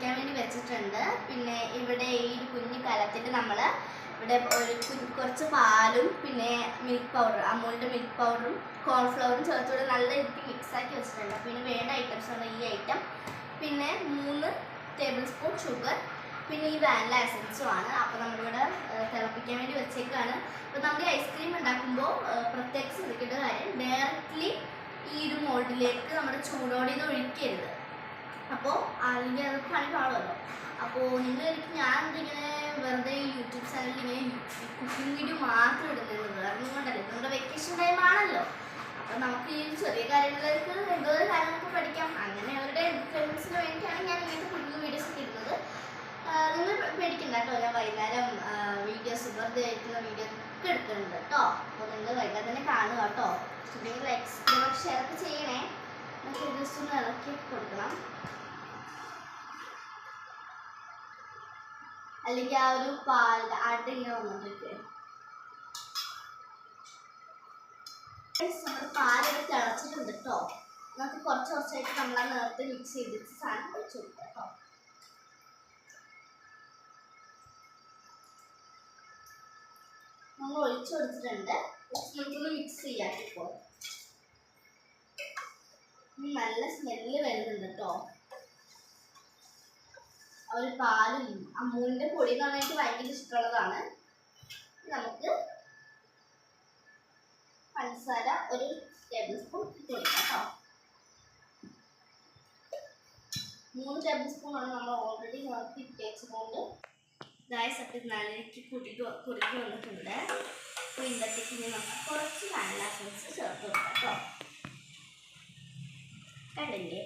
തിളപ്പിക്കാൻ വേണ്ടി വെച്ചിട്ടുണ്ട്. പിന്നെ ഇവിടെ ഈ കുഞ്ഞു കലത്തിൽ നമ്മൾ ഇവിടെ കുറച്ച് പാലും പിന്നെ മിൽക്ക് പൗഡർ, അമൂലിൻ്റെ മിൽക്ക് പൗഡറും കോൺഫ്ലവറും ചേർത്തുകൂടെ നല്ല രീതിക്ക് മിക്സാക്കി വെച്ചിട്ടുണ്ട്. പിന്നെ വേണ്ട ഐറ്റംസാണ് ഈ ഐറ്റം. പിന്നെ 3 ടേബിൾ സ്പൂൺ ഷുഗർ, പിന്നെ ഈ വാനില എസൻസുമാണ്. അപ്പോൾ നമ്മളിവിടെ തിളപ്പിക്കാൻ വേണ്ടി വെച്ചേക്കാണ്. അപ്പോൾ നമ്മൾ ഈ ഐസ്ക്രീം ഉണ്ടാക്കുമ്പോൾ പ്രത്യേകം ശ്രദ്ധിക്കേണ്ട കാര്യം, ഡയറക്റ്റ്ലി ഈ ഒരു മോൾഡിലേക്ക് നമ്മുടെ ചൂടോടെ ഇത് ഒഴിക്കരുത്. അപ്പോൾ അല്ലെങ്കിൽ അത് പണി പാടുമല്ലോ. അപ്പോൾ ഞാൻ ഇതിങ്ങനെ വെറുതെ യൂട്യൂബ് ചാനലിൽ ഇങ്ങനെ കുക്കിംഗ് വീഡിയോ മാത്രം ഇടുന്നത് വേറെ കൊണ്ടല്ലേ, നമ്മുടെ വെക്കേഷൻ ടൈം ആണല്ലോ. അപ്പോൾ നമുക്ക് ഈ ചെറിയ കാര്യങ്ങളിലേക്ക് എന്തോ കാര്യങ്ങളൊക്കെ പഠിക്കാം. അങ്ങനെ അവരുടെ എൻഫ്ലുവൻസിന് വേണ്ടിയിട്ടാണ് ഞാൻ ഇങ്ങനത്തെ കുക്കിംഗ് വീഡിയോസ് ഒക്കെ ഇടുന്നത്. നിങ്ങൾ പേടിക്കണ്ട കേട്ടോ, ഞാൻ വൈകുന്നേരം വീഡിയോസ് വെറുതെ ആയിട്ടുള്ള വീഡിയോ ഒക്കെ എടുക്കുന്നുണ്ട് കേട്ടോ. അപ്പോൾ നിങ്ങൾ വൈകുന്നേരം തന്നെ കാണുക കേട്ടോ. ഇഷ്ടമെങ്കിൽ ലൈക്ക് ഷെയർ ഒക്കെ ചെയ്യണേ. നമുക്ക് ജസ്റ്റ് ഒന്ന് ഇളക്കി കൊടുക്കണം, അല്ലെങ്കിൽ ആ ഒരു പാൽ അട ഇങ്ങനെ വന്നിട്ട് നമ്മുടെ പാലൊക്കെ തിളച്ചിട്ടുണ്ട് കേട്ടോ. നമുക്ക് കുറച്ചായിട്ട് നമ്മൾ ആ നേരത്തെ മിക്സ് ചെയ്തിട്ട് സാധനം ഒഴിച്ചു കൊടുക്കാം കേട്ടോ. നമ്മൾ ഒഴിച്ചു കൊടുത്തിട്ടുണ്ട്. നമുക്കൊന്ന് മിക്സ് ചെയ്യാം. ഇപ്പോൾ നല്ല സ്മെല്ല് വരുന്നുണ്ട് കേട്ടോ. ഒരു പാലും അമൂലിൻ്റെ പൊടി എന്ന് പറഞ്ഞാൽ എനിക്ക് ഭയങ്കര ഇഷ്ടമുള്ളതാണ്. നമുക്ക് പഞ്ചസാര 1 ടേബിൾ സ്പൂൺ ഇട്ട് കൊടുക്കാം കേട്ടോ. 3 ടേബിൾ സ്പൂണാണ് നമ്മൾ ഓൾറെഡി നിർത്തി ഇട്ടേച്ചതുകൊണ്ട് ഗായ്സ് നല്ല രീതിക്ക് കുറുക്കി വന്നിട്ടുണ്ട്. അപ്പോൾ ഇതിൻ്റെത്തേക്ക് ഇനി നമുക്ക് കുറച്ച് വാനില എസൻസ് ചേർത്ത് കൊടുക്കാം കേട്ടോ. കണ്ടില്ലേ,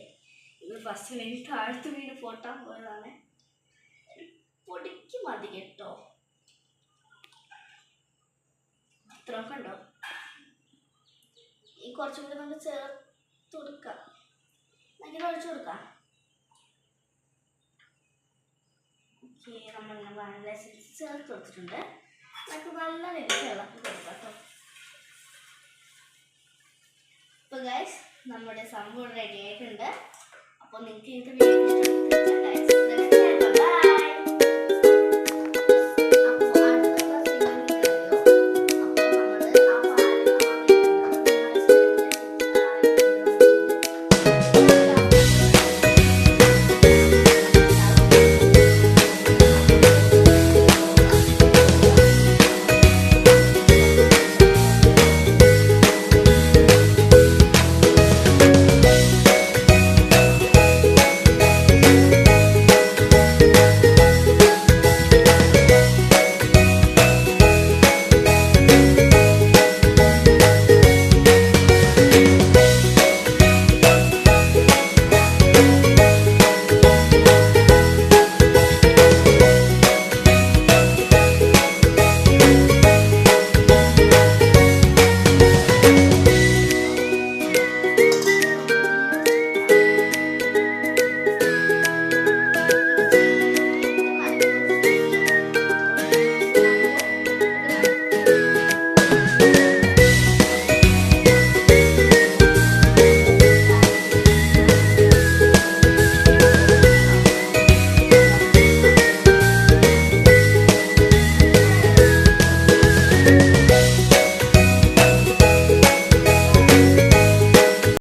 ഇത് ഫസ്റ്റ് വേണ്ടി താഴ്ത്തു വീണ് പൊട്ടാൻ പോയതാണ്. പൊടിക്ക് മതി കേട്ടോ, അത്രയൊക്കെ ഉണ്ടോ. ഈ കുറച്ചും കൂടി നമുക്ക് ചേർത്ത് കൊടുക്കാം. അങ്ങനെ ഒഴിച്ചു കൊടുക്കാം. ഓക്കെ, നമ്മളിങ്ങനെ വാനില എസൻസ് ചേർത്ത് കൊടുത്തിട്ടുണ്ട്. നമുക്ക് നല്ല രീതിയിൽ ഇളക്കി കൊടുക്കാം കേട്ടോ. അപ്പോൾ ഗൈസ് നമ്മുടെ സംഭവം റെഡി ആയിട്ടുണ്ട്. അപ്പോൾ നിങ്ങൾക്ക് ഇങ്ങനത്തെ വീഡിയോ ഇഷ്ടപ്പെട്ട